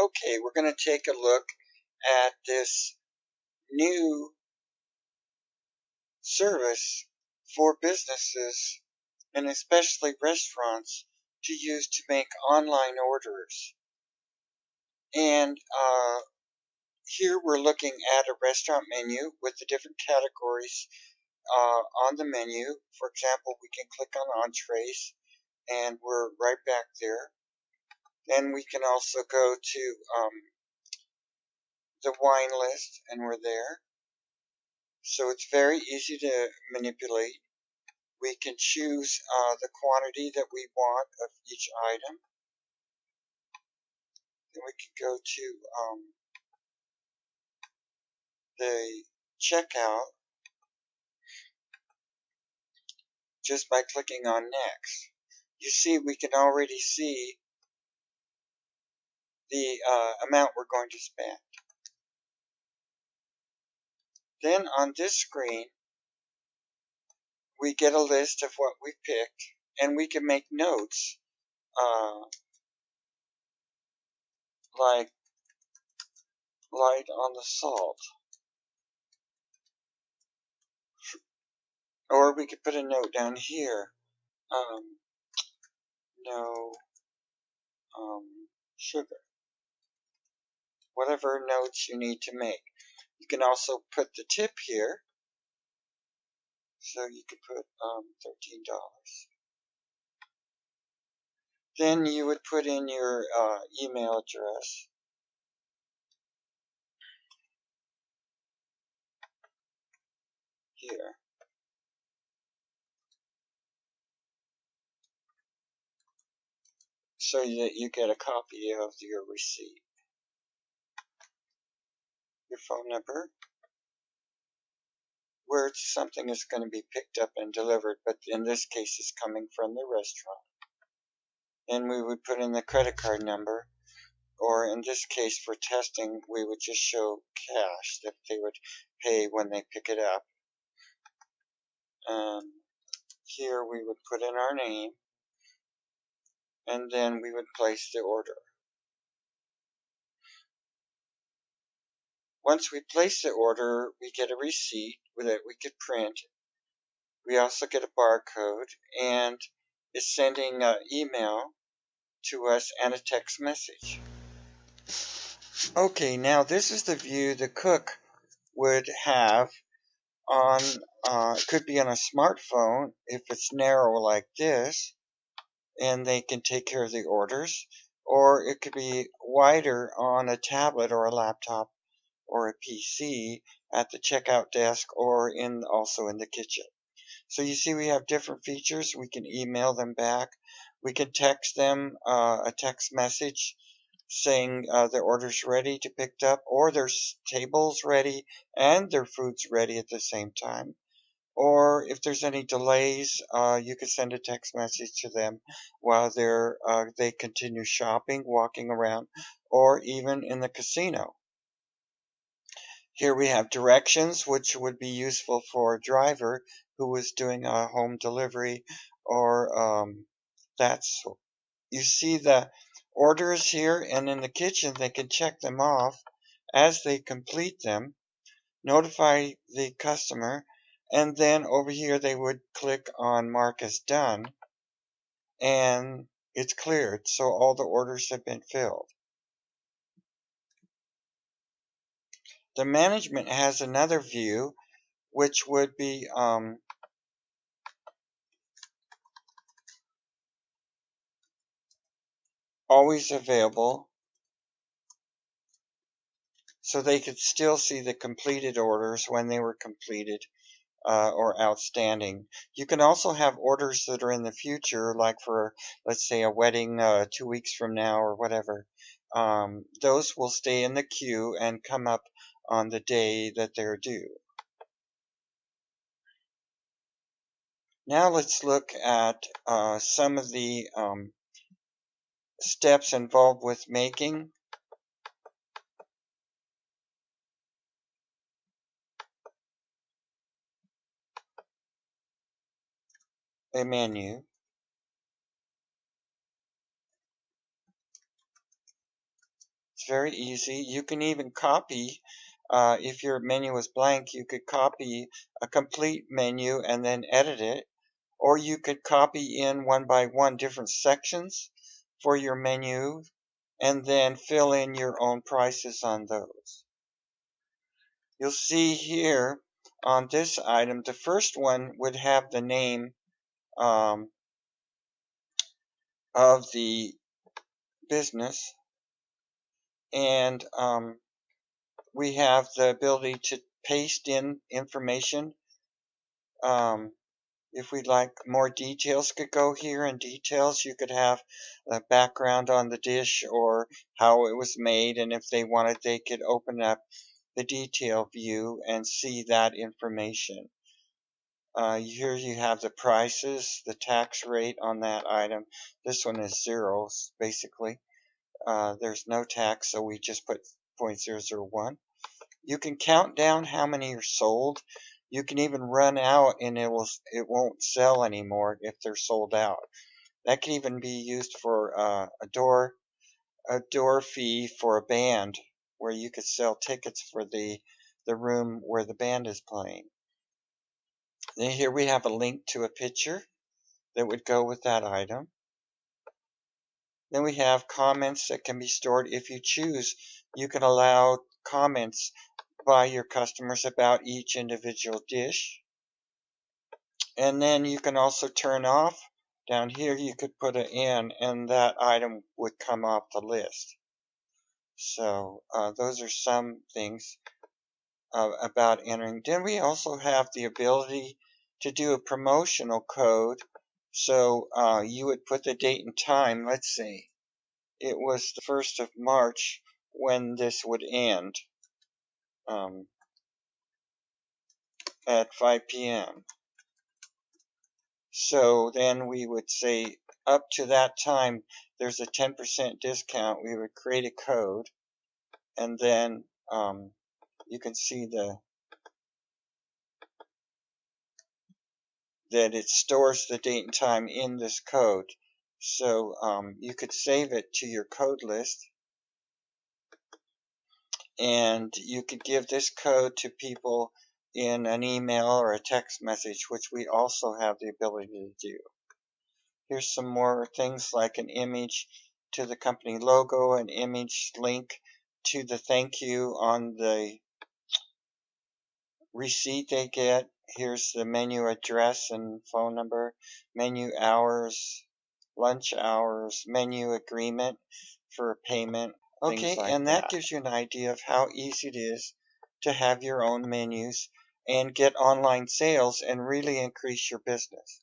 Okay, we're going to take a look at this new service for businesses and especially restaurants to use to make online orders. And here we're looking at a restaurant menu with the different categories on the menu. For example, we can click on entrees and we're right back there. Then we can also go to the wine list and we're there. So it's very easy to manipulate. We can choose the quantity that we want of each item. Then we can go to the checkout just by clicking on next. You see, we can already see the amount we're going to spend. Then on this screen, we get a list of what we picked, and we can make notes like light on the salt. Or we could put a note down here. No sugar. Whatever notes you need to make. You can also put the tip here. So you could put $13. Then you would put in your email address. Here. So that you get a copy of your receipt. Your phone number. Where something is going to be picked up and delivered, but in this case it's coming from the restaurant. Then we would put in the credit card number, or in this case for testing we would just show cash that they would pay when they pick it up. Here we would put in our name, and then we would place the order. Once we place the order, we get a receipt that we could print. We also get a barcode, and it's sending an email to us and a text message. Okay, now this is the view the cook would have on, it could be on a smartphone if it's narrow like this, and they can take care of the orders, or it could be wider on a tablet or a laptop or a PC at the checkout desk or also in the kitchen. So you see we have different features. We can email them back. We can text them a text message saying their order's ready to pick up, or their table's ready and their food's ready at the same time. Or if there's any delays, you could send a text message to them while they continue shopping, walking around, or even in the casino. Here we have directions, which would be useful for a driver who was doing a home delivery or that sort. You see the orders here, and in the kitchen they can check them off as they complete them, notify the customer, and then over here they would click on mark as done, and it's cleared, so all the orders have been filled. The management has another view, which would be always available, so they could still see the completed orders when they were completed or outstanding. You can also have orders that are in the future, like for, let's say, a wedding 2 weeks from now or whatever. Those will stay in the queue and come up on the day that they're due. Now let's look at some of the steps involved with making a menu. It's very easy. You can even copy, if your menu is blank, you could copy a complete menu and then edit it. Or you could copy in one by one different sections for your menu and then fill in your own prices on those. You'll see here on this item, the first one would have the name of the business, and we have the ability to paste in information. If we'd like more details, could go here in details. You could have a background on the dish or how it was made, and if they wanted, they could open up the detail view and see that information. Here you have the prices, the tax rate on that item. This one is 0, basically. There's no tax, so we just put 0.001. You can count down how many are sold. You can even run out and it won't sell anymore if they're sold out. That can even be used for a door fee for a band, where you could sell tickets for the room where the band is playing. Then here we have a link to a picture that would go with that item. Then we have comments that can be stored. If you choose, you can allow comments by your customers about each individual dish. And then you can also turn off. Down here you could put it in and that item would come off the list. So those are some things about entering. Then we also have the ability to do a promotional code. So you would put the date and time. Let's say it was the 1st of March when this would end at 5 p.m. So then we would say up to that time there's a 10% discount. We would create a code, and then you can see that it stores the date and time in this code. So you could save it to your code list, and you could give this code to people in an email or a text message, which we also have the ability to do. Here's some more things like an image to the company logo, an image link to the thank you on the receipt they get. Here's the menu address and phone number, menu hours, lunch hours, menu agreement for payment, things like and that gives you an idea of how easy it is to have your own menus and get online sales and really increase your business.